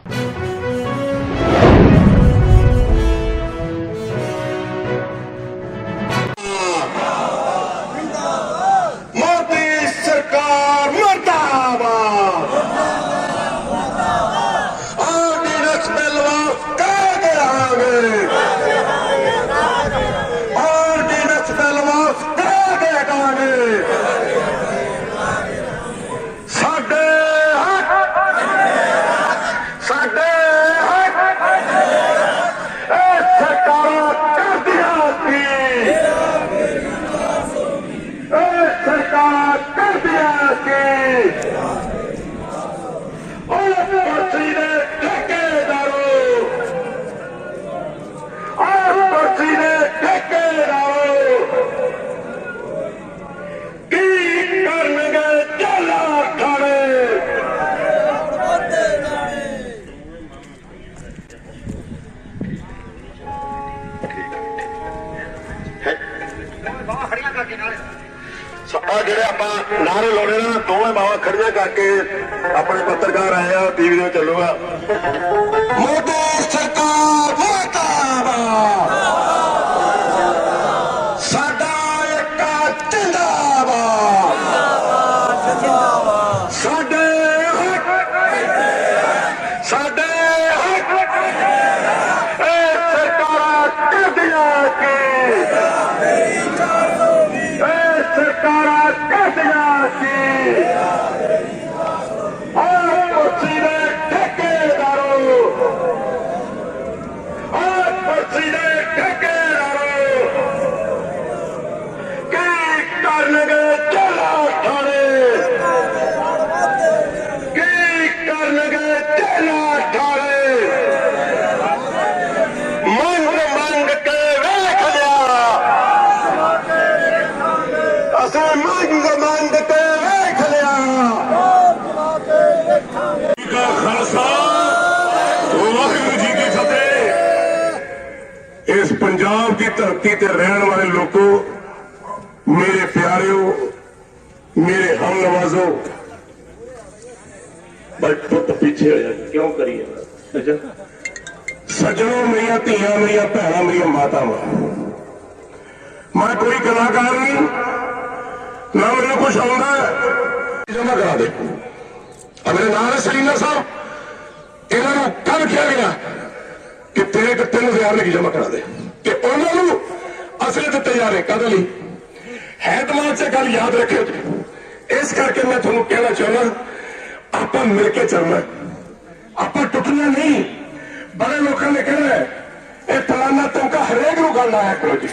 मोदी सरकार मुर्दाबाद। Ordinance bill वापस करा देंगे। ऑर्डिनेंस बिल वापस करा देंगे। साडे साडे सरकारां करदियां की सरकार कर दिया कि पर्ची ने ठेकेदारों पर्ची ने ठेकेदारों की करनगे जला खाने। ਜਿਹੜੇ ਆਪਾਂ ਨਾਰੇ ਲਾਉਣੇ ਨਾ ਦੋਵੇਂ ਬਾਵਾ ਖੜੀਆਂ ਕਰਕੇ ਆਪਣੇ ਪੱਤਰਕਾਰ ਆਏ ਆ ਟੀਵੀ ਦੇ ਚੱਲੂਗਾ। ਮੋਦੀ ਸਰਕਾਰ ਮੁਰਦਾਬਾਦ। ਸਾਡਾ ਏਕਾ ਜਿੰਦਾਬਾਦ। ਸਾਡੇ ਸਾਡੇ ਇਹ ਸਰਕਾਰਾਂ ਕਰਦੀਆਂ ਕੀ सरकारां करदियां की पर्ची ने ठेकेदारों पर्ची ने ठेकेदारों की करनगे जला ठाणे की करनगे जला ठाणे। मंग मंग के वेख लिया मंग मंग के वेख लिया। खालसा वाहिगुरू जी की फतेह। इस पंजाब की धरती ते रहने वाले लोगों, मेरे प्यारियों, मेरे हम नवाजों, बट पुत पीछे हो जाए क्यों करिए सजनों, मेरिया धियां, मेरिया भैन, मेरिया मातावां, मैं कोई कलाकार नहीं ना मेरे कुछ आउंदा जमा करा दे। मेरे नाम है सलीना साहब। इन्होंने कल किया गया कि तेरे 3000 लगी जमा करा दे कि उन्होंने असले दिते जा रहे कद ली है दिमाग से गल याद रखे। इस करके मैं थोड़ा कहना चाहना आप मिलके चलना, आप टुटना नहीं। बड़े लोगों ने कहना है यह फलाना तमका हरेक नूं गल आया करो जी।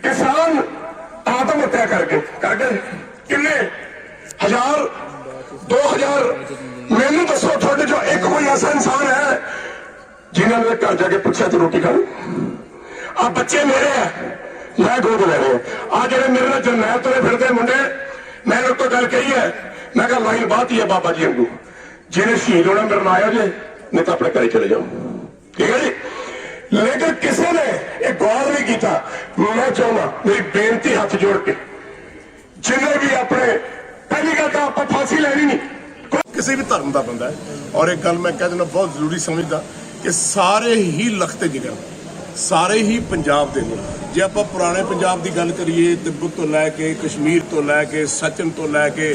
किसान आत्महत्या करके किन्ने 1000 2000 मैनू दसो थोड़े जो एक कोई ऐसा इंसान है जिन्होंने घर जाके पूछा तू रोटी खा? आ बच्चे मेरे है, मैं गोद ले रहे आ जेडे मेरे नाल जरनैल तुरे फिरदे मुंडे, मैंने तो गल कही है, मैं कहा लाइन बात ही है बाबा जी वांगू, जिन्हें शहीद होना मेरे नाल आया जे नहीं तो अपने घर चले जाओ। ठीक है जी। लेकिन किसी ने एक गौर नहीं किया। मैं चाहना मेरी बेनती हाथ जोड़ के जिन्हें भी अपने पहली गल तो आप फांसी लेनी नहीं। किसी भी धर्म का बंदा है और एक गल मैं कह देना बहुत जरूरी समझदा कि सारे ही लखते जिगर सारे ही पंजाब के ने। जे आप पुराने पंजाब की गल करिए तिब्बत तो लैके कश्मीर तो लैके सचिन तो लैके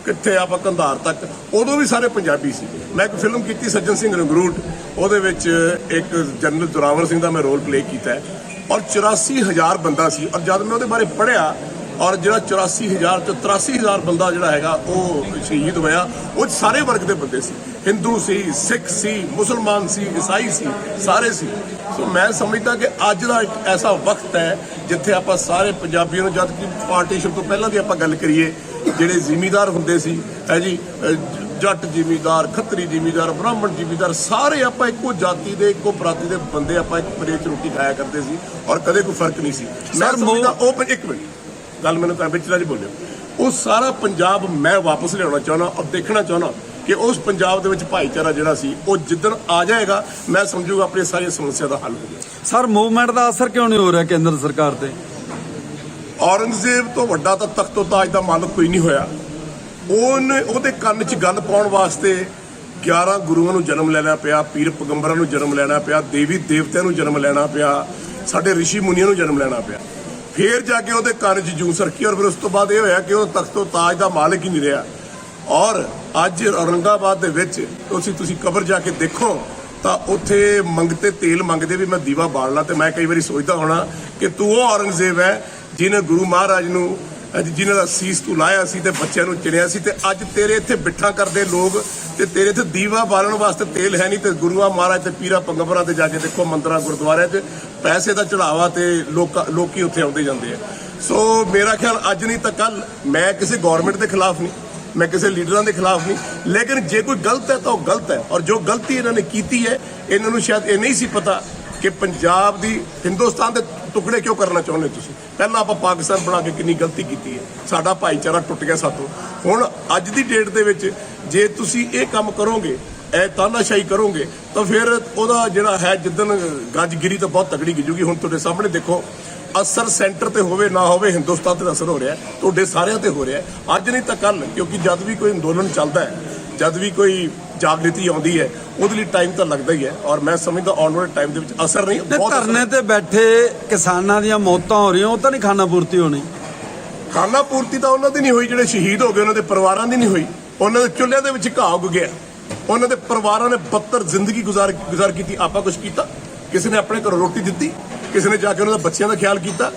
कितने आप कंधार तक उदों भी सारे पंजाबी सी। मैं एक फिल्म की सज्जन सिंह रंगरूट, ਉਹਦੇ ਵਿੱਚ एक जनरल जोरावर सिंह का मैं रोल प्ले किया और 84,000 बंदा सी। और जब मैं ਉਹਦੇ बारे पढ़िया और जो 84,000 चो 83,000 बंदा जोड़ा है वो शहीद होया, वो सारे वर्ग के बंदे सी, हिंदू सी, सिख सी, मुसलमान सी, ईसाई सी, सारे सी। सो मैं समझदा कि अज का एक ऐसा वक्त है जिथे आप सारे पंजाबियों जब कि पार्टीशन तो पहला की आप गल करिए ਜਿਹੜੇ ਜ਼ਿਮੀਦਾਰ ਹੁੰਦੇ ਸੀ ਹੈ ਜੀ, ਜੱਟ ਜ਼ਿਮੀਦਾਰ, ਖੱਤਰੀ ਜ਼ਿਮੀਦਾਰ, ਬ੍ਰਾਹਮਣ ਜ਼ਿਮੀਦਾਰ, ਸਾਰੇ ਆਪਾਂ ਇੱਕੋ ਜਾਤੀ ਦੇ ਇੱਕੋ ਬਰਾਦਰੀ ਦੇ ਬੰਦੇ ਆਪਾਂ ਇੱਕ ਪਲੇਟ 'ਚ ਰੋਟੀ ਖਾਇਆ ਕਰਦੇ ਸੀ ਔਰ ਕਦੇ ਕੋਈ ਫਰਕ ਨਹੀਂ ਸੀ। ਮੈਂ ਸਮਝਦਾ ਉਹ ਇੱਕ ਮਿੰਟ ਗੱਲ ਮੈਨੂੰ ਤਾਂ ਵਿੱਚ ਰਾਜ ਬੋਲਿਓ, ਉਹ ਸਾਰਾ ਪੰਜਾਬ ਮੈਂ ਵਾਪਸ ਲਿਆਉਣਾ ਚਾਹੁੰਦਾ ਔਰ ਦੇਖਣਾ ਚਾਹੁੰਦਾ ਕਿ ਉਸ ਪੰਜਾਬ ਦੇ ਵਿੱਚ ਭਾਈਚਾਰਾ ਜਿਹੜਾ ਸੀ ਉਹ ਜਿੱਦਣ ਆ ਜਾਏਗਾ ਮੈਂ ਸਮਝੂਗਾ ਆਪਣੀ ਸਾਰੀਆਂ ਸਮੱਸਿਆ ਦਾ ਹੱਲ ਹੋ ਗਿਆ। ਸਰ ਮੂਵਮੈਂਟ ਦਾ ਅਸਰ ਕਿਉਂ ਨਹੀਂ ਹੋ ਰਿਹਾ ਕੇਂਦਰ ਸਰਕਾਰ ਤੇ? ਔਰੰਗਜ਼ੇਬ ਤੋਂ ਵੱਡਾ ਤਾਂ ਤਖਤੋ ਤਾਜ ਦਾ ਮਾਲਕ ਕੋਈ ਨਹੀਂ ਹੋਇਆ। ਉਹਦੇ ਕੰਨ 'ਚ ਗੱਲ ਪਾਉਣ ਵਾਸਤੇ 11 ਗੁਰੂਆਂ ਨੂੰ ਜਨਮ ਲੈਣਾ ਪਿਆ, ਪੀਰ ਪੈਗੰਬਰਾਂ ਨੂੰ ਜਨਮ ਲੈਣਾ ਪਿਆ, ਦੇਵੀ ਦੇਵਤਿਆਂ ਨੂੰ ਜਨਮ ਲੈਣਾ ਪਿਆ, ਸਾਡੇ ਰਿਸ਼ੀ ਮੁਨੀਆਂ ਨੂੰ ਜਨਮ ਲੈਣਾ ਪਿਆ। ਫਿਰ ਜਾ ਕੇ ਉਹਦੇ ਕੰਨ 'ਚ ਜੂੰ ਸਰਕੀ ਔਰ ਫਿਰ ਉਸ ਤੋਂ ਬਾਅਦ ਇਹ ਹੋਇਆ ਕਿ ਉਹ ਤਖਤੋ ਤਾਜ ਦਾ ਮਾਲਕ ਹੀ ਨਹੀਂ ਰਿਹਾ। ਔਰ ਅੱਜ ਔਰੰਗਾਬਾਦ ਦੇ ਵਿੱਚ ਤੁਸੀਂ ਕਬਰ ਜਾ ਕੇ ਦੇਖੋ ਤਾਂ ਉੱਥੇ ਮੰਗਤੇ ਤੇਲ ਮੰਗਦੇ ਵੀ ਮੈਂ ਦੀਵਾ ਬਾਲਣਾ। ਤੇ ਮੈਂ ਕਈ ਵਾਰੀ ਸੋਚਦਾ ਹੋਣਾ ਕਿ ਤੂੰ ਉਹ ਔਰੰਗਜ਼ੇਬ ਹੈ ਜਿਹਨੇ ਗੁਰੂ ਮਹਾਰਾਜ ਨੂੰ ਜਿਨ੍ਹਾਂ ਦਾ ਸੀਸ ਤੂੰ ਲਾਇਆ ਸੀ ਤੇ ਬੱਚਿਆਂ ਨੂੰ ਚਿਣਿਆ ਸੀ, ਤੇ ਅੱਜ ਤੇਰੇ ਇੱਥੇ ਬਿੱਠਾ ਕਰਦੇ ਲੋਕ ਤੇ ਤੇਰੇ ਇੱਥੇ ਦੀਵਾ ਬਾਲਣ ਵਾਸਤੇ ਤੇਲ ਹੈ ਨਹੀਂ। ਤੇ ਗੁਰੂਆਂ ਮਹਾਰਾਜ ਤੇ ਪੀਰਾਂ ਪੈਗੰਬਰਾਂ ਤੇ ਜਾ ਕੇ ਦੇਖੋ ਮੰਦਰਾਂ ਗੁਰਦੁਆਰਿਆਂ 'ਚ ਪੈਸੇ ਦਾ ਚੜਾਵਾ ਤੇ ਲੋਕੀ ਉੱਥੇ ਆਉਂਦੇ ਜਾਂਦੇ ਆ। ਸੋ ਮੇਰਾ ਖਿਆਲ ਅੱਜ ਨਹੀਂ ਤਾਂ ਕੱਲ, ਮੈਂ ਕਿਸੇ ਗਵਰਨਮੈਂਟ ਦੇ ਖਿਲਾਫ ਨਹੀਂ, ਮੈਂ ਕਿਸੇ ਲੀਡਰਾਂ ਦੇ ਖਿਲਾਫ ਨਹੀਂ, ਲੇਕਿਨ ਜੇ ਕੋਈ ਗਲਤ ਹੈ ਤਾਂ ਉਹ ਗਲਤ ਹੈ। ਔਰ ਜੋ ਗਲਤੀ ਇਹਨਾਂ ਨੇ ਕੀਤੀ ਹੈ, ਇਹਨਾਂ ਨੂੰ ਸ਼ਾਇਦ ਇਹ ਨਹੀਂ ਸੀ ਪਤਾ ਕਿ ਪੰਜਾਬ ਦੀ ਹਿੰਦੁਸਤਾਨ ਦੇ ਟੁਕੜੇ ਕਿਉਂ ਕਰਨਾ ਚਾਹੁੰਦੇ ਤੁਸੀਂ। ਪਹਿਲਾਂ ਆਪਾਂ ਪਾਕਿਸਤਾਨ ਬਣਾ ਕੇ ਕਿੰਨੀ ਗਲਤੀ ਕੀਤੀ ਹੈ, ਸਾਡਾ ਭਾਈਚਾਰਾ ਟੁੱਟ ਗਿਆ ਸਾਥੋਂ। ਹੁਣ ਅੱਜ ਦੀ ਡੇਟ ਦੇ ਵਿੱਚ ਜੇ ਤੁਸੀਂ ਇਹ ਕੰਮ ਕਰੋਗੇ, ਇਹ ਤਾਨਾਸ਼ਾਹੀ ਕਰੋਗੇ, ਤਾਂ ਫਿਰ ਉਹਦਾ ਜਿਹੜਾ ਹੈ ਜਿੱਦਣ ਗੱਜਗਿਰੀ ਤਾਂ ਬਹੁਤ ਤਗੜੀ ਗਿਜੂਗੀ। ਹੁਣ ਤੁਹਾਡੇ ਸਾਹਮਣੇ ਦੇਖੋ, ਅਸਰ ਸੈਂਟਰ ਤੇ ਹੋਵੇ ਨਾ ਹੋਵੇ, ਹਿੰਦੁਸਤਾਨ ਤੇ ਅਸਰ ਹੋ ਰਿਹਾ, ਤੁਹਾਡੇ ਸਾਰਿਆਂ ਤੇ ਹੋ ਰਿਹਾ ਅੱਜ ਨਹੀਂ ਤਾਂ ਕੱਲ। ਕਿਉਂਕਿ ਜਦ ਵੀ ਕੋਈ ਅੰਦੋਲਨ ਚੱਲਦਾ ਹੈ, ਜਦ ਵੀ ਕੋਈ ਜਾਗ੍ਰਿਤੀ ਆਉਂਦੀ ਹੈ, ਉਹਦੇ ਲਈ ਟਾਈਮ ਤਾਂ ਲੱਗਦਾ ਹੀ ਹੈ। ਔਰ ਮੈਂ ਸਮਝਦਾ ਆਉਣ ਵਾਲੇ ਟਾਈਮ ਦੇ ਵਿੱਚ ਅਸਰ ਨਹੀਂ, ਬਹੁਤ ਧਰਨੇ ਤੇ ਬੈਠੇ ਕਿਸਾਨਾਂ ਦੀਆਂ ਮੌਤਾਂ ਹੋ ਰਹੀਆਂ, ਉਹ ਤਾਂ ਨਹੀਂ ਖਾਨਾ ਪੂਰਤੀ ਹੋਣੀ। ਖਾਨਾ ਪੂਰਤੀ ਤਾਂ ਉਹਨਾਂ ਦੀ ਨਹੀਂ ਹੋਈ ਜਿਹੜੇ ਸ਼ਹੀਦ ਹੋ ਗਏ, ਉਹਨਾਂ ਦੇ ਪਰਿਵਾਰਾਂ ਦੀ ਨਹੀਂ ਹੋਈ। ਉਹਨਾਂ ਦੇ ਚੁੱਲ੍ਹਿਆਂ ਦੇ ਵਿੱਚ ਘਾਹ ਉੱਗ ਗਿਆ, ਉਹਨਾਂ ਦੇ ਪਰਿਵਾਰਾਂ ਨੇ ਬੱਤਰ ਜ਼ਿੰਦਗੀ ਗੁਜ਼ਾਰ ਕੀਤੀ। ਆਪਾਂ ਕੁਝ ਕੀਤਾ? ਕਿਸੇ ਨੇ ਆਪਣੇ ਘਰੋਂ ਰੋਟੀ ਦਿੱਤੀ? ਕਿਸੇ ਨੇ ਜਾ ਕੇ ਉਹਨਾਂ ਦੇ ਬੱਚਿਆਂ ਦਾ ਖਿਆਲ ਕੀਤਾ?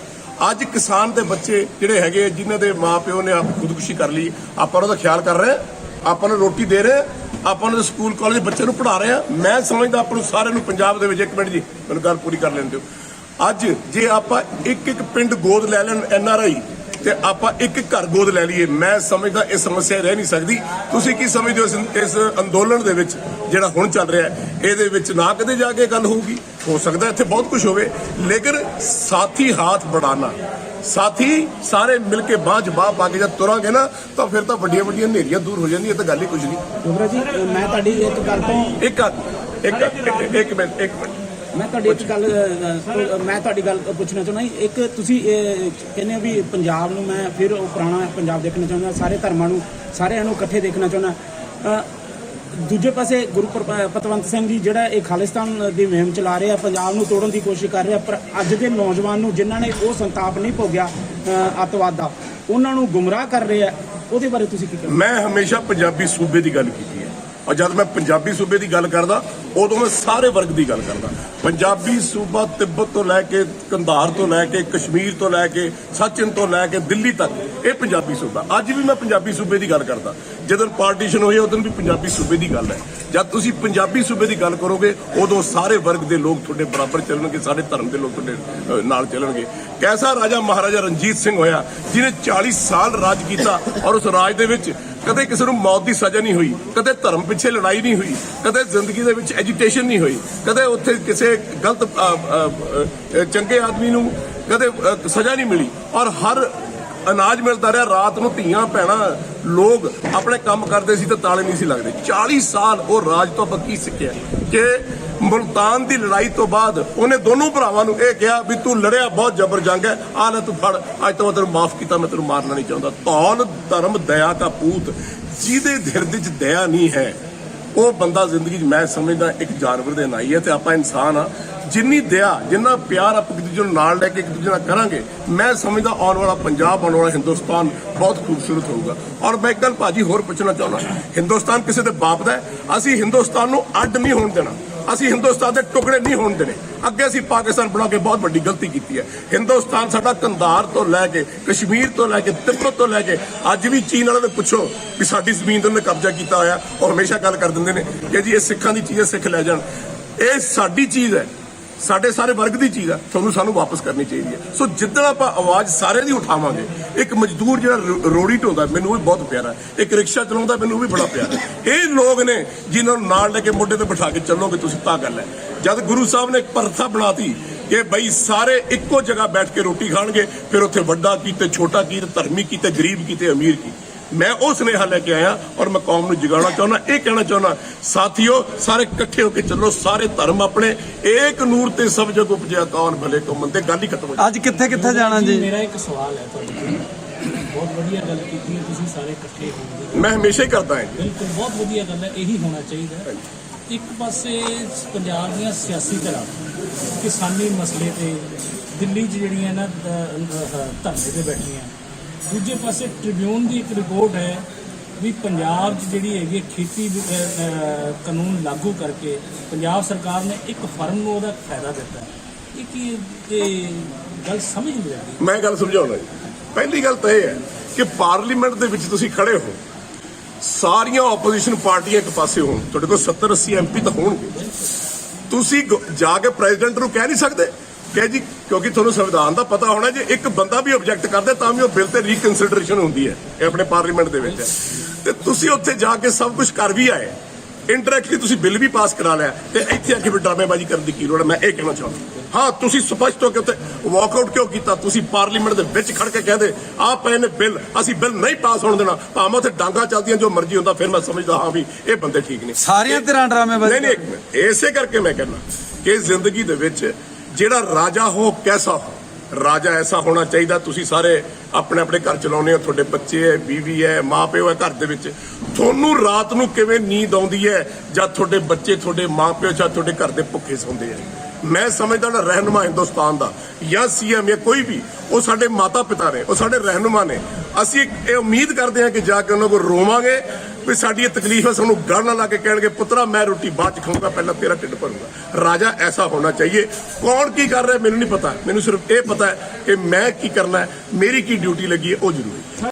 ਅੱਜ ਕਿਸਾਨ ਦੇ ਬੱਚੇ ਜਿਹੜੇ ਹੈਗੇ, ਜਿਨ੍ਹਾਂ ਦੇ ਮਾਪਿਓ ਨੇ ਖੁਦਕੁਸ਼ੀ ਕਰ ਲਈ, ਆਪਾਂ ਉਹਨਾਂ ਦਾ ਖਿਆਲ ਕਰ ਰਹੇ ਹਾਂ, ਆਪਾਂ ਨੂੰ ਰੋਟੀ ਦੇ ਰਹੇ ਹਾਂ, ਆਪਾਂ ਨੂੰ ਸਕੂਲ ਕਾਲਜ ਬੱਚਿਆਂ ਨੂੰ ਪੜ੍ਹਾ ਰਹੇ ਹਾਂ। ਮੈਂ ਸਮਝਦਾ ਆਪਾਂ ਨੂੰ ਸਾਰਿਆਂ ਨੂੰ ਪੰਜਾਬ ਦੇ ਵਿੱਚ, ਇੱਕ ਮਿੰਟ ਜੀ ਮੈਨੂੰ ਗੱਲ ਪੂਰੀ ਕਰ ਲੈਣ ਦਿਓ। ਅੱਜ ਜੇ ਆਪਾਂ ਇੱਕ ਪਿੰਡ ਗੋਦ ਲੈ ਲੈਣ NRI ਤੇ ਆਪਾਂ ਇੱਕ ਘਰ ਗੋਦ ਲੈ ਲਈਏ, ਮੈਂ ਸਮਝਦਾ ਇਹ ਸਮੱਸਿਆ ਰਹਿ ਨਹੀਂ ਸਕਦੀ। ਤੁਸੀਂ ਕੀ ਸਮਝਦੇ ਹੋ ਇਸ ਅੰਦੋਲਨ ਦੇ ਵਿੱਚ ਜਿਹੜਾ ਹੁਣ ਚੱਲ ਰਿਹਾ, ਇਹਦੇ ਵਿੱਚ ਨਾ ਕਦੇ ਜਾ ਕੇ ਗੱਲ ਹੋਊਗੀ? ਹੋ ਸਕਦਾ ਇੱਥੇ ਬਹੁਤ ਕੁਝ ਹੋਵੇ, ਲੇਕਿਨ ਸਾਥੀ ਹਾਥ ਬੜਾਣਾ, ਸਾਥੀ ਸਾਰੇ ਮਿਲ ਕੇ ਬਾਂਝ ਬਾਹ ਪਾ ਕੇ ਜਦ ਤੁਰਾਂਗੇ ਨਾ, ਤਾਂ ਫਿਰ ਤਾਂ ਵੱਡੀਆਂ ਵੱਡੀਆਂ ਹਨੇਰੀਆਂ ਦੂਰ ਹੋ ਜਾਂਦੀਆਂ। ਤਾਂ ਗੱਲ ਹੀ ਕੁਝ ਨਹੀਂ। ਡੋਗਰਾ ਜੀ, ਮੈਂ ਤੁਹਾਡੀ ਇੱਕ ਗੱਲ ਤੋਂ ਇੱਕ ਮਿੰਟ ਮੈਂ ਤੁਹਾਡੀ ਇੱਕ ਗੱਲ ਮੈਂ ਤੁਹਾਡੀ ਗੱਲ ਪੁੱਛਣਾ ਚਾਹੁੰਦਾ। ਇੱਕ ਤੁਸੀਂ ਕਹਿੰਦੇ ਹੋ ਵੀ ਪੰਜਾਬ ਨੂੰ ਮੈਂ ਫਿਰ ਉਹ ਪੁਰਾਣਾ ਪੰਜਾਬ ਦੇਖਣਾ ਚਾਹੁੰਦਾ, ਸਾਰੇ ਧਰਮਾਂ ਨੂੰ, ਸਾਰਿਆਂ ਨੂੰ ਇਕੱਠੇ ਦੇਖਣਾ ਚਾਹੁੰਦਾ। ਦੂਜੇ ਪਾਸੇ ਗੁਰੂ ਪਤਵੰਤ ਸਿੰਘ ਜੀ ਜਿਹੜਾ ਇਹ ਖਾਲਿਸਤਾਨ ਦੀ ਮੁਹਿੰਮ ਚਲਾ ਰਹੇ ਆ, ਪੰਜਾਬ ਨੂੰ ਤੋੜਨ ਦੀ ਕੋਸ਼ਿਸ਼ ਕਰ ਰਿਹਾ, ਪਰ ਅੱਜ ਦੇ ਨੌਜਵਾਨ ਨੂੰ ਜਿਨ੍ਹਾਂ ਨੇ ਉਹ ਸੰਤਾਪ ਨਹੀਂ ਭੋਗਿਆ ਅੱਤਵਾਦ ਦਾ, ਉਹਨਾਂ ਨੂੰ ਗੁੰਮਰਾਹ ਕਰ ਰਹੇ ਆ। ਉਹਦੇ ਬਾਰੇ ਤੁਸੀਂ ਕੀ ਕਹਿੰਦੇ? ਮੈਂ ਹਮੇਸ਼ਾ ਪੰਜਾਬੀ ਸੂਬੇ ਦੀ ਗੱਲ ਕੀਤੀ ਹੈ, ਔਰ ਜਦ ਮੈਂ ਪੰਜਾਬੀ ਸੂਬੇ ਦੀ ਗੱਲ ਕਰਦਾ ਉਦੋਂ ਮੈਂ ਸਾਰੇ ਵਰਗ ਦੀ ਗੱਲ ਕਰਦਾ। ਪੰਜਾਬੀ ਸੂਬਾ ਤਿੱਬਤ ਤੋਂ ਲੈ ਕੇ ਕੰਧਾਰ ਤੋਂ ਲੈ ਕੇ ਕਸ਼ਮੀਰ ਤੋਂ ਲੈ ਕੇ ਸਚਿਨ ਤੋਂ ਲੈ ਕੇ ਦਿੱਲੀ ਤੱਕ, ਇਹ ਪੰਜਾਬੀ ਸੂਬਾ। ਅੱਜ ਵੀ ਮੈਂ ਪੰਜਾਬੀ ਸੂਬੇ ਦੀ ਗੱਲ ਕਰਦਾ। ਜਦੋਂ ਪਾਰਟੀਸ਼ਨ ਹੋਈ ਉਦੋਂ ਵੀ ਪੰਜਾਬੀ ਸੂਬੇ ਦੀ ਗੱਲ ਹੈ। ਜਦ ਤੁਸੀਂ ਪੰਜਾਬੀ ਸੂਬੇ ਦੀ ਗੱਲ ਕਰੋਗੇ, ਉਦੋਂ ਸਾਰੇ ਵਰਗ ਦੇ ਲੋਕ ਤੁਹਾਡੇ ਬਰਾਬਰ ਚੱਲਣਗੇ, ਸਾਰੇ ਧਰਮ ਦੇ ਲੋਕ ਤੁਹਾਡੇ ਨਾਲ ਚੱਲਣਗੇ। ਕੈਸਾ ਰਾਜਾ ਮਹਾਰਾਜਾ ਰਣਜੀਤ ਸਿੰਘ ਹੋਇਆ, ਜਿਹਨੇ 40 ਸਾਲ ਰਾਜ ਕੀਤਾ, ਔਰ ਉਸ ਰਾਜ ਦੇ ਵਿੱਚ ਕਦੇ ਕਿਸੇ ਨੂੰ ਮੌਤ ਦੀ ਸਜ਼ਾ ਨਹੀਂ ਹੋਈ, ਕਦੇ ਧਰਮ ਪਿੱਛੇ ਲੜਾਈ ਨਹੀਂ ਹੋਈ, ਕਦੇ ਜ਼ਿੰਦਗੀ ਦੇ ਵਿੱਚ ਐਜੀਟੇਸ਼ਨ ਨਹੀਂ ਹੋਈ, ਕਦੇ ਉੱਥੇ ਕਿਸੇ ਗਲਤ ਚੰਗੇ ਆਦਮੀ ਨੂੰ ਕਦੇ ਸਜ਼ਾ ਨਹੀਂ ਮਿਲੀ, ਔਰ ਹਰ ਅਨਾਜ ਮਿਲਦਾ ਰਿਹਾ। ਰਾਤ ਨੂੰ ਧੀਆਂ ਭੈਣਾਂ ਲੋਕ ਆਪਣੇ ਕੰਮ ਕਰਦੇ ਸੀ ਤੇ ਤਾਲੇ ਨਹੀਂ ਸੀ ਲੱਗਦੇ। 40 ਸਾਲ ਉਹ ਰਾਜ ਤੋਂ ਆਪਾਂ ਕੀ ਸਿੱਖਿਆ ਕਿ ਮੁਲਤਾਨ ਦੀ ਲੜਾਈ ਤੋਂ ਬਾਅਦ ਉਹਨੇ ਦੋਨੋਂ ਭਰਾਵਾਂ ਨੂੰ ਇਹ ਕਿਹਾ ਵੀ ਤੂੰ ਲੜਿਆ ਬਹੁਤ ਜ਼ਬਰ ਜੰਗ ਹੈ, ਆ ਲੈ ਤੂੰ ਫੜ, ਅੱਜ ਤੋਂ ਤੈਨੂੰ ਮਾਫ ਕੀਤਾ, ਮੈਂ ਤੈਨੂੰ ਮਾਰਨਾ ਨਹੀਂ ਚਾਹੁੰਦਾ। ਧੌਲ ਧਰਮ ਦਇਆ ਦਾ ਪੂਤ, ਜਿਹਦੇ ਹਿਰਦੇ 'ਚ ਦਇਆ ਨਹੀਂ ਹੈ ਉਹ ਬੰਦਾ ਜ਼ਿੰਦਗੀ 'ਚ ਮੈਂ ਸਮਝਦਾ ਇੱਕ ਜਾਨਵਰ ਦੇ ਨਾਈ ਹੈ। ਤੇ ਆਪਾਂ ਇਨਸਾਨ ਆ, ਜਿੰਨੀ ਦਇਆ ਜਿੰਨਾ ਪਿਆਰ ਆਪਾਂ ਇੱਕ ਦੂਜੇ ਨੂੰ ਨਾਲ ਲੈ ਕੇ ਇੱਕ ਦੂਜੇ ਨਾਲ ਕਰਾਂਗੇ, ਮੈਂ ਸਮਝਦਾ ਆਉਣ ਵਾਲਾ ਪੰਜਾਬ, ਆਉਣ ਵਾਲਾ ਹਿੰਦੁਸਤਾਨ ਬਹੁਤ ਖੂਬਸੂਰਤ ਹੋਊਗਾ। ਔਰ ਮੈਂ ਇੱਕ ਗੱਲ ਭਾਜੀ ਹੋਰ ਪੁੱਛਣਾ ਚਾਹੁੰਦਾ, ਹਿੰਦੁਸਤਾਨ ਕਿਸੇ ਦੇ ਬਾਪ ਦਾ ਹੈ, ਅਸੀਂ ਹਿੰਦੁਸਤਾਨ ਨੂੰ ਅੱਡ ਨਹੀਂ ਹੋਣ ਦੇਣਾ, ਅਸੀਂ ਹਿੰਦੁਸਤਾਨ ਦੇ ਟੁਕੜੇ ਨਹੀਂ ਹੋਣ ਦੇਣੇ। ਅੱਗੇ ਅਸੀਂ ਪਾਕਿਸਤਾਨ ਬਣਾ ਕੇ ਬਹੁਤ ਵੱਡੀ ਗਲਤੀ ਕੀਤੀ ਹੈ। ਹਿੰਦੁਸਤਾਨ ਸਾਡਾ ਕੰਧਾਰ ਤੋਂ ਲੈ ਕੇ ਕਸ਼ਮੀਰ ਤੋਂ ਲੈ ਕੇ ਤਿੱਬਤ ਤੋਂ ਲੈ ਕੇ ਅੱਜ ਵੀ ਚੀਨ ਵਾਲਿਆਂ ਨੂੰ ਪੁੱਛੋ ਵੀ ਸਾਡੀ ਜ਼ਮੀਨ ਤੇ ਉਹਨੇ ਕਬਜ਼ਾ ਕੀਤਾ ਹੋਇਆ, ਉਹ ਹਮੇਸ਼ਾ ਗੱਲ ਕਰ ਦਿੰਦੇ ਨੇ ਕਿ ਜੀ ਇਹ ਸਿੱਖਾਂ ਦੀ ਚੀਜ਼ ਹੈ, ਸਿੱਖ ਲੈ ਜਾਣ। ਇਹ ਸਾਡੀ ਚੀਜ਼ ਹੈ, ਸਾਡੇ ਸਾਰੇ ਵਰਗ ਦੀ ਚੀਜ਼ ਆ, ਸਾਨੂੰ ਵਾਪਸ ਕਰਨੀ ਚਾਹੀਦੀ ਹੈ। ਸੋ ਜਿੱਦਣ ਆਪਾਂ ਆਵਾਜ਼ ਸਾਰਿਆਂ ਦੀ ਉਠਾਵਾਂਗੇ, ਇੱਕ ਮਜ਼ਦੂਰ ਜਿਹੜਾ ਰੋੜੀ ਢੋਂਦਾ ਮੈਨੂੰ ਵੀ ਬਹੁਤ ਪਿਆਰਾ, ਇੱਕ ਰਿਕਸ਼ਾ ਚਲਾਉਂਦਾ ਮੈਨੂੰ ਵੀ ਬੜਾ ਪਿਆਰਾ, ਇਹ ਲੋਕ ਨੇ ਜਿਨ੍ਹਾਂ ਨੂੰ ਨਾਲ ਲੈ ਕੇ ਮੋਢੇ ਤੇ ਬਿਠਾ ਕੇ ਚੱਲੋਗੇ ਤੁਸੀਂ, ਤਾਂ ਗੱਲ ਹੈ। ਜਦ ਗੁਰੂ ਸਾਹਿਬ ਨੇ ਇੱਕ ਪ੍ਰਥਾ ਬਣਾਤੀ ਕਿ ਬਈ ਸਾਰੇ ਇੱਕੋ ਜਗ੍ਹਾ ਬੈਠ ਕੇ ਰੋਟੀ ਖਾਣਗੇ, ਫਿਰ ਉੱਥੇ ਵੱਡਾ ਕੀ ਤੇ ਛੋਟਾ ਕੀ ਤੇ ਧਰਮੀ ਕੀ ਤੇ ਗਰੀਬ ਕੀ ਤੇ ਅਮੀਰ ਕੀ, ਮੈਂ ਉਹ ਸੁਨੇਹਾ ਲੈ ਕੇ ਆਇਆ ਔਰ ਮੈਂ ਕੌਮ ਨੂੰ ਜਗਾਉਣਾ ਚਾਹੁੰਦਾ। ਇਹ ਕਹਿਣਾ ਚਾਹੁੰਦਾ, ਸਾਥੀਓ ਸਾਰੇ ਇਕੱਠੇ ਹੋ ਕੇ ਚੱਲੋ, ਸਾਰੇ ਧਰਮ ਆਪਣੇ, ਏਕ ਨੂਰ ਤੇ ਸਭ ਜਗ ਉਪਜਿਆ, ਕੌਣ ਭਲੇ ਕੋ ਮੰਦੇ, ਗੱਲ ਹੀ ਖਤਮ ਹੋ ਜਾਏ। ਅੱਜ ਕਿੱਥੇ ਕਿੱਥੇ ਜਾਣਾ ਜੀ? ਮੇਰਾ ਇੱਕ ਸਵਾਲ ਹੈ ਤੁਹਾਡੇ ਕੋਲ। ਬਹੁਤ ਵਧੀਆ ਗੱਲ ਕੀਤੀ ਹੈ ਤੁਸੀਂ ਸਾਰੇ ਇਕੱਠੇ ਹੋਣਗੇ। ਮੈਂ ਹਮੇਸ਼ਾ ਹੀ ਕਰਦਾ ਹਾਂ ਜੀ। ਬਿਲਕੁਲ ਬਹੁਤ ਵਧੀਆ ਗੱਲ ਹੈ, ਇਹੀ ਹੋਣਾ ਚਾਹੀਦਾ ਹੈ। ਇੱਕ ਪਾਸੇ ਪੰਜਾਬ ਦੀਆਂ ਸਿਆਸੀ ਧਿਰਾਂ ਕਿਸਾਨੀ ਮਸਲੇ ਤੇ ਦਿੱਲੀ 'ਚ ਜਿਹੜੀਆਂ ਨਾ ਧਰਨੇ ਤੇ ਬੈਠੀਆਂ, ਦੂਜੇ ਪਾਸੇ ਟ੍ਰਿਬਿਊਨ ਦੀ ਇੱਕ ਰਿਪੋਰਟ ਹੈ ਵੀ ਪੰਜਾਬ 'ਚ ਜਿਹੜੀ ਹੈਗੀ ਖੇਤੀ ਕਾਨੂੰਨ ਲਾਗੂ ਕਰਕੇ ਪੰਜਾਬ ਸਰਕਾਰ ਨੇ ਇੱਕ ਫਰਮ ਨੂੰ ਉਹਦਾ ਫਾਇਦਾ ਦਿੱਤਾ। ਇਹ ਕੀ ਇਹ ਗੱਲ ਸਮਝ ਨਹੀਂ ਆਉਂਦੀ। ਮੈਂ ਗੱਲ ਸਮਝਾਉਣਾ ਜੀ। ਪਹਿਲੀ ਗੱਲ ਤਾਂ ਇਹ ਹੈ ਕਿ ਪਾਰਲੀਮੈਂਟ ਦੇ ਵਿੱਚ ਤੁਸੀਂ ਖੜੇ ਹੋ, ਸਾਰੀਆਂ ਆਪੋਜੀਸ਼ਨ ਪਾਰਟੀਆਂ ਇੱਕ ਪਾਸੇ ਹੋਣ, ਤੁਹਾਡੇ ਕੋਲ 70-80 ਐਮਪੀ ਤਾਂ ਹੋਣਗੇ। ਤੁਸੀਂ ਜਾ ਕੇ ਪ੍ਰੈਜ਼ੀਡੈਂਟ ਨੂੰ ਕਹਿ ਨਹੀਂ ਸਕਦੇ ਕਿ ਜੀ, ਕਿਉਂਕਿ ਤੁਹਾਨੂੰ ਸੰਵਿਧਾਨ ਦਾ ਪਤਾ ਹੋਣਾ, ਜੇ ਇੱਕ ਬੰਦਾ ਵੀ ਆਬਜੈਕਟ ਕਰਦਾ ਤਾਂ ਵੀ ਉਹ ਬਿੱਲ ਤੇ ਰੀਕਨਸੀਡਰੇਸ਼ਨ ਹੁੰਦੀ ਹੈ, ਇਹ ਆਪਣੇ ਪਾਰਲੀਮੈਂਟ ਦੇ ਵਿੱਚ। ਤੇ ਤੁਸੀਂ ਉੱਥੇ ਜਾ ਕੇ ਸਭ ਕੁਝ ਕਰ ਵੀ ਆਏ, ਇੰਡਾਇਰੈਕਟਲੀ ਤੁਸੀਂ ਬਿੱਲ ਵੀ ਪਾਸ ਕਰਾ ਲਿਆ, ਤੇ ਇੱਥੇ ਆ ਕੇ ਵੀ ਡਰਾਮੇਬਾਜ਼ੀ ਕਰਨ ਦੀ ਕੀ ਲੋੜ ਹੈ? ਮੈਂ ਇਹ ਕਹਿਣਾ ਚਾਹੁੰਦਾ। ਹਾਂ, ਤੁਸੀਂ ਸਪਸ਼ਟ ਹੋ ਕੇ ਉੱਥੇ ਵਾਕਆਊਟ ਕਿਉਂ ਕੀਤਾ? ਤੁਸੀਂ ਪਾਰਲੀਮੈਂਟ ਦੇ ਵਿੱਚ ਖੜ ਕੇ ਕਹਦੇ ਆਹ ਪਏ ਨੇ ਬਿੱਲ, ਅਸੀਂ ਬਿੱਲ ਨਹੀਂ ਪਾਸ ਹੋਣ ਦੇਣਾ, ਭਾਵੇਂ ਉੱਥੇ ਡਾਂਗਾ ਚੱਲਦੀਆਂ ਜੋ ਮਰਜ਼ੀ ਹੁੰਦਾ, ਫਿਰ ਮੈਂ ਸਮਝਦਾ ਹਾਂ ਵੀ ਇਹ ਬੰਦੇ ਠੀਕ ਨੇ। ਸਾਰੀਆਂ ਧਿਰਾਂ ਡਰਾਮੇਬਾਜ਼ੀ ਨਹੀਂ, ਇੱਕ ਮਿੰਟ, ਇਸੇ ਕਰਕੇ ਮੈਂ ਕਹਿੰਦਾ ਕਿ ਜ਼ਿੰਦਗੀ ਦੇ ਵਿੱਚ ਜਿਹੜਾ ਰਾਜਾ ਹੋ ਕੈਸਾ ਹੋ, ਰਾਜਾ ਐਸਾ ਹੋਣਾ ਚਾਹੀਦਾ। ਤੁਸੀਂ ਸਾਰੇ ਆਪਣੇ ਆਪਣੇ ਘਰ ਚਲਾਉਂਦੇ ਹੋ, ਤੁਹਾਡੇ ਬੱਚੇ ਹੈ, ਬੀਵੀ ਹੈ, ਮਾਂ ਪਿਓ ਹੈ ਘਰ ਦੇ ਵਿੱਚ। ਤੁਹਾਨੂੰ ਰਾਤ ਨੂੰ ਕਿਵੇਂ ਨੀਂਦ ਆਉਂਦੀ ਹੈ ਜਦ ਤੁਹਾਡੇ ਬੱਚੇ, ਤੁਹਾਡੇ ਮਾਂ ਪਿਓ ਜਾਂ ਤੁਹਾਡੇ ਘਰ ਦੇ ਭੁੱਖੇ ਸੌਂਦੇ ਆ? ਮੈਂ ਸਮਝਦਾ ਨਾ, ਰਹਿਨੁਮਾ ਹਿੰਦੁਸਤਾਨ ਦਾ ਜਾਂ ਸੀਐਮ ਜਾਂ ਕੋਈ ਵੀ, ਉਹ ਸਾਡੇ ਮਾਤਾ ਪਿਤਾ ਨੇ, ਉਹ ਸਾਡੇ ਰਹਿਨੁਮਾ ਨੇ। ਅਸੀਂ ਇਹ ਉਮੀਦ ਕਰਦੇ ਹਾਂ ਕਿ ਜਾ ਕੇ ਉਹਨਾਂ ਕੋਲ ਰੋਵਾਂਗੇ ਵੀ ਸਾਡੀ ਇਹ ਤਕਲੀਫ ਹੈ, ਸਾਨੂੰ ਗਲ ਨਾ ਲਾ ਕੇ ਕਹਿਣਗੇ ਪੁੱਤਰਾ ਮੈਂ ਰੋਟੀ ਬਾਅਦ ਚ ਖਾਊਂਗਾ, ਪਹਿਲਾਂ ਤੇਰਾ ਢਿੱਡ ਭਰੂੰਗਾ। ਰਾਜਾ ਐਸਾ ਹੋਣਾ ਚਾਹੀਏ। ਕੌਣ ਕੀ ਕਰ ਰਿਹਾ ਮੈਨੂੰ ਨਹੀਂ ਪਤਾ, ਮੈਨੂੰ ਸਿਰਫ ਇਹ ਪਤਾ ਹੈ ਕਿ ਮੈਂ ਕੀ ਕਰਨਾ ਹੈ, ਮੇਰੀ ਕੀ ਡਿਊਟੀ ਲੱਗੀ ਹੈ, ਉਹ ਜ਼ਰੂਰੀ ਹੈ।